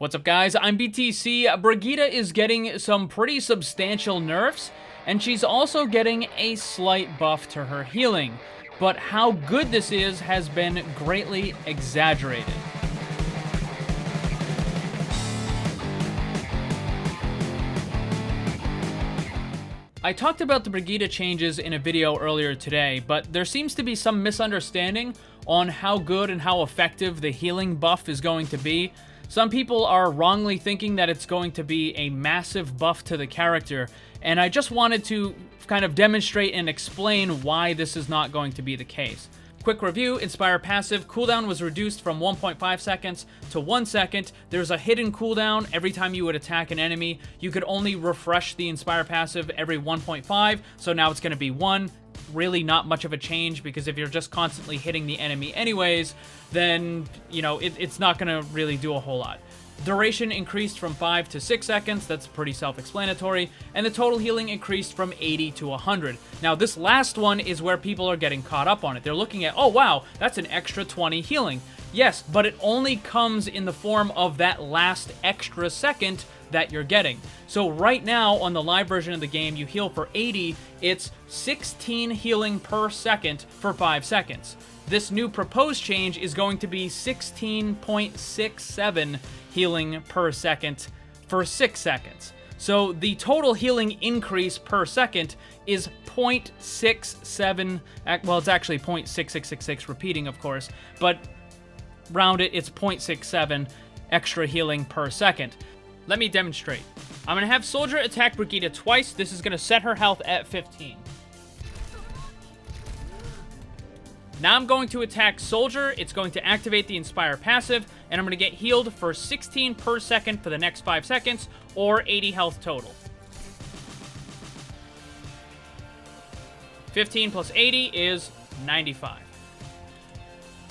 What's up, guys? I'm BTC. Brigitte is getting some pretty substantial nerfs, and she's also getting a slight buff to her healing. But how good this is has been greatly exaggerated. I talked about the Brigitte changes in a video earlier today, but there seems to be some misunderstanding on how good and how effective the healing buff is going to be. Some people are wrongly thinking that it's going to be a massive buff to the character, and I just wanted to kind of demonstrate and explain why this is not going to be the case. Quick review: Inspire passive cooldown was reduced from 1.5 seconds to 1 second. There's a hidden cooldown every time you would attack an enemy. You could only refresh the Inspire passive every 1.5, so now it's going to be 1. Really not much of a change, because if you're just constantly hitting the enemy anyways, then, you know, it's not going to really do a whole lot. Duration increased from 5 to 6 seconds, that's pretty self-explanatory, and the total healing increased from 80 to 100. Now, this last one is where people are getting caught up on it. They're looking at, oh wow, that's an extra 20 healing. Yes, but it only comes in the form of that last extra second that you're getting. So right now, on the live version of the game, you heal for 80, it's 16 healing per second for 5 seconds. This new proposed change is going to be 16.67 healing per second for 6 seconds. So the total healing increase per second is 0.67, well, it's actually 0.6666 repeating, of course, but round it, it's 0.67 extra healing per second. Let me demonstrate. I'm going to have Soldier attack Brigitte twice. This is going to set her health at 15. Now I'm going to attack Soldier. It's going to activate the Inspire passive, and I'm going to get healed for 16 per second for the next 5 seconds, or 80 health total. 15 plus 80 is 95.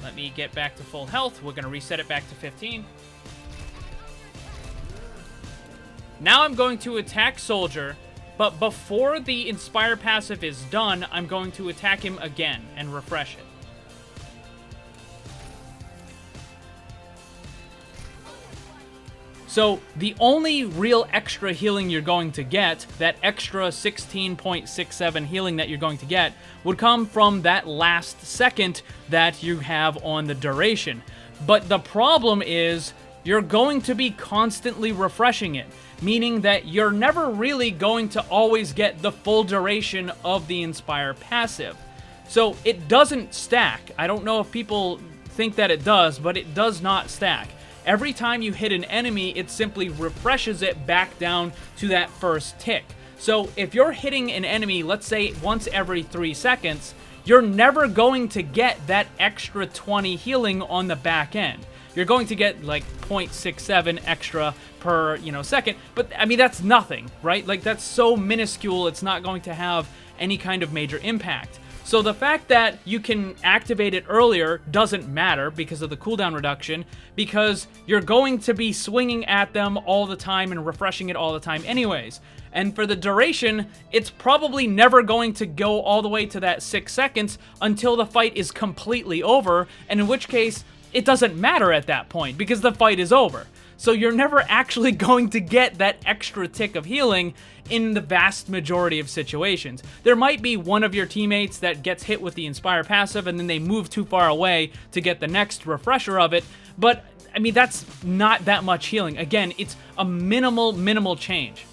Let me get back to full health. We're going to reset it back to 15. Now I'm going to attack Soldier, but before the Inspire passive is done, I'm going to attack him again and refresh it. So the only real extra healing you're going to get, that extra 16.67 healing that you're going to get, would come from that last second that you have on the duration. But the problem is, you're going to be constantly refreshing it, meaning that you're never really going to always get the full duration of the Inspire passive. So it doesn't stack. I don't know if people think that it does, but it does not stack. Every time you hit an enemy, it simply refreshes it back down to that first tick. So if you're hitting an enemy, let's say once every 3 seconds, you're never going to get that extra 20 healing on the back end. You're going to get like 0.67 extra per, second, but I mean, that's nothing, right? Like, that's so minuscule, it's not going to have any kind of major impact. So the fact that you can activate it earlier doesn't matter because of the cooldown reduction, because you're going to be swinging at them all the time and refreshing it all the time anyways. And for the duration, it's probably never going to go all the way to that 6 seconds until the fight is completely over, and in which case, it doesn't matter at that point because the fight is over. So you're never actually going to get that extra tick of healing in the vast majority of situations. There might be one of your teammates that gets hit with the Inspire passive and then they move too far away to get the next refresher of it, but I mean, that's not that much healing. Again, it's a minimal change.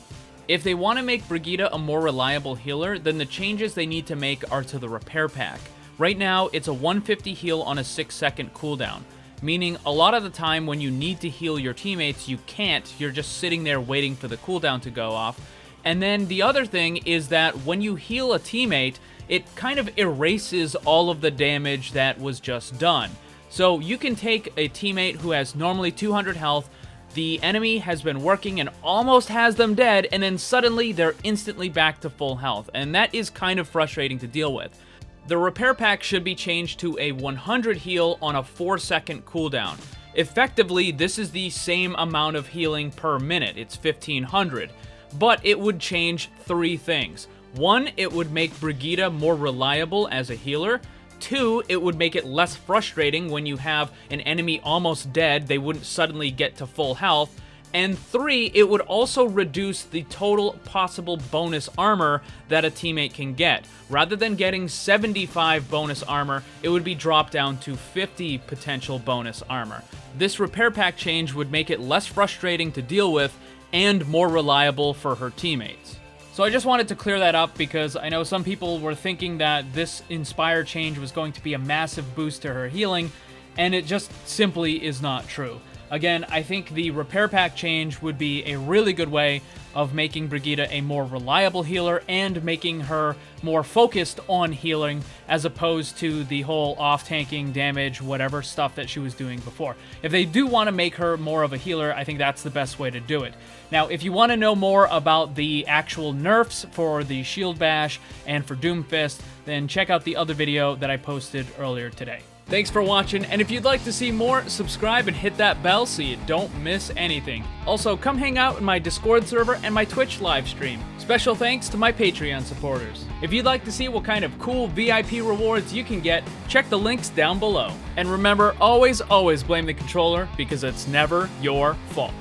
If they want to make Brigitte a more reliable healer, then the changes they need to make are to the repair pack. Right now, it's a 150 heal on a 6-second cooldown, meaning a lot of the time when you need to heal your teammates, you can't. You're just sitting there waiting for the cooldown to go off. And then the other thing is that when you heal a teammate, it kind of erases all of the damage that was just done. So you can take a teammate who has normally 200 health, the enemy has been working and almost has them dead, and then suddenly they're instantly back to full health, and that is kind of frustrating to deal with. The repair pack should be changed to a 100 heal on a 4-second cooldown. Effectively, this is the same amount of healing per minute, it's 1500, but it would change 3 things. 1, it would make Brigitte more reliable as a healer. 2, it would make it less frustrating when you have an enemy almost dead, they wouldn't suddenly get to full health. And 3, it would also reduce the total possible bonus armor that a teammate can get. Rather than getting 75 bonus armor, it would be dropped down to 50 potential bonus armor. This repair pack change would make it less frustrating to deal with and more reliable for her teammates. So I just wanted to clear that up because I know some people were thinking that this Inspire change was going to be a massive boost to her healing, and it just simply is not true. Again, I think the repair pack change would be a really good way of making Brigitte a more reliable healer and making her more focused on healing as opposed to the whole off-tanking, damage, whatever stuff that she was doing before. If they do want to make her more of a healer, I think that's the best way to do it. Now, if you want to know more about the actual nerfs for the Shield Bash and for Doomfist, then check out the other video that I posted earlier today. Thanks for watching, and if you'd like to see more, subscribe and hit that bell so you don't miss anything. Also, come hang out in my Discord server and my Twitch live stream. Special thanks to my Patreon supporters. If you'd like to see what kind of cool VIP rewards you can get, check the links down below. And remember, always blame the controller because it's never your fault.